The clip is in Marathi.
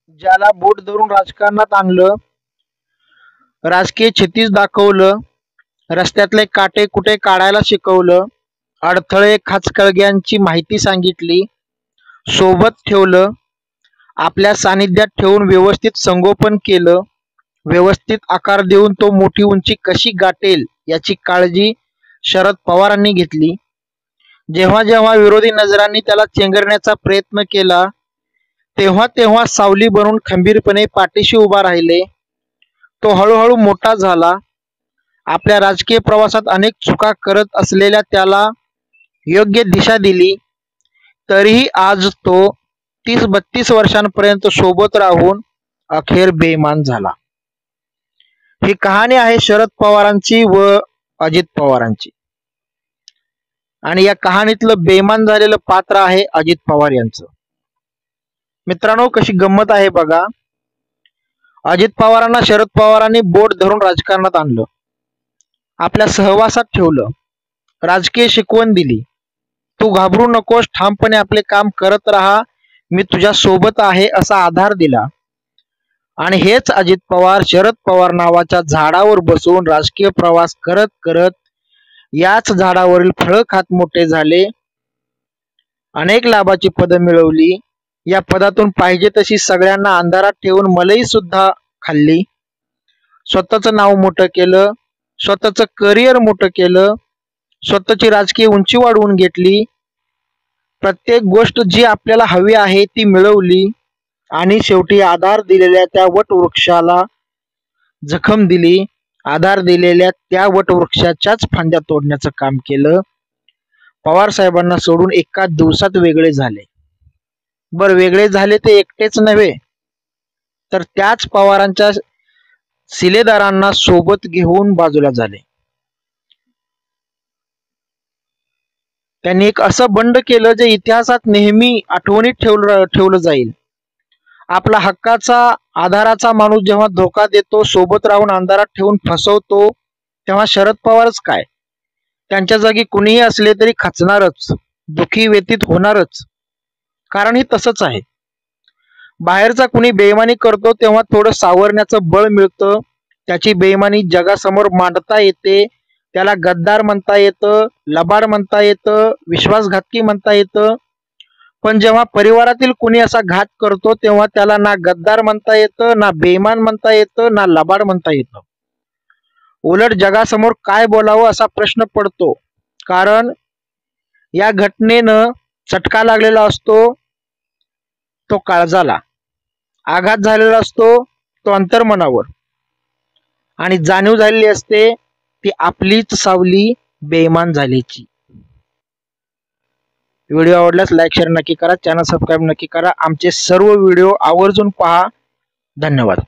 ज्याला बोट धरून राजकारणात आणलं, राजकीय छितीस दाखवलं, रस्त्यातले काटे कुठे काढायला शिकवलं, अडथळे खाचखळग्यांची माहिती सांगितली, सोबत ठेवलं, आपल्या सानिध्यात ठेवून व्यवस्थित संगोपन केलं, व्यवस्थित आकार देऊन तो मोठी उंची कशी गाठेल याची काळजी शरद पवारांनी घेतली. जेव्हा जेव्हा विरोधी नजरांनी त्याला चेंगरण्याचा प्रयत्न केला, तेव्हा तेव्हा सावली बनून खंबीरपणे पाठीशी उभा राहिले. तो हळूहळू मोठा झाला. आपल्या राजकीय प्रवासात अनेक चुका करत असलेल्या त्याला योग्य दिशा दिली. तरीही आज तो 30-32 वर्षांपर्यंत सोबत राहून अखेर बेईमान झाला. ही कहाणी आहे शरद पवारांची व अजित पवारांची, आणि या कहाणीतलं बेईमान झालेलं पात्र आहे अजित पवार यांचं. मित्रांनो, कशी गंमत आहे बघा. अजित पवारांना शरद पवारांनी बोट धरून राजकारणात आणलं, आपल्या सहवासात ठेवलं, राजकीय शिकवण दिली. तू घाबरू नकोस, ठामपणे आपले काम करत राहा, मी तुझ्या सोबत आहे असा आधार दिला. आणि हेच अजित पवार शरद पवार नावाच्या झाडावर बसून राजकीय प्रवास करत करत याच झाडावरील फळं खात मोठे झाले. अनेक लाभाची पदं मिळवली. या पदातून पाहिजे तशी सगळ्यांना अंधारात ठेवून मलई सुद्धा खाल्ली. स्वतःचं नाव मोठं केलं, स्वतःचं करिअर मोठं केलं, स्वतःची राजकीय उंची वाढवून घेतली. प्रत्येक गोष्ट जी आपल्याला हवी आहे ती मिळवली, आणि शेवटी आधार दिलेल्या त्या वटवृक्षाला जखम दिली. आधार दिलेल्या त्या वटवृक्षाच्याच फांद्या तोडण्याचं काम केलं. पवार साहेबांना सोडून एका दिवसात वेगळे झाले. बरं, वेगळे झाले ते एकटेच नव्हे, तर त्याच पवारांच्या शिलेदारांना सोबत घेऊन बाजूला झाले. त्यांनी एक असं बंड केलं जे इतिहासात नेहमी आठवणीत ठेवलं जाईल. आपला हक्काचा आधाराचा माणूस जेव्हा धोका देतो, सोबत राहून अंधारात ठेवून फसवतो, तेव्हा शरद पवारच काय, त्यांच्या जागी कुणीही असले तरी खचणारच, दुखी व्यतीत होणारच. कारण हे तसंच आहे. बाहेरचा कुणी बेईमानी करतो तेव्हा थोडं सावरण्याचं बळ मिळतं. त्याची बेईमानी जगासमोर मांडता येते. त्याला गद्दार म्हणता येतं, लबाड म्हणता येतं, विश्वासघातकी म्हणता येतं. पण जेव्हा परिवारातील कुणी असा घात करतो तेव्हा त्याला ना गद्दार म्हणता येतं, ना बेईमान म्हणता येतं, ना लबाड म्हणता येतं. उलट जगासमोर काय बोलावं असा प्रश्न पडतो. कारण या घटनेनं चटका लागलेला असतो तो काळजाला, आघात झालेला असतो तो अंतर्मनावर, आणि जाणीव झालेली असते ती आपलीच सावली बेईमान झाल्याची. व्हिडिओ आवडल्यास लाईक शेअर नक्की करा, चॅनल सबस्क्राईब नक्की करा. आमचे सर्व व्हिडिओ आवर्जून पहा. धन्यवाद.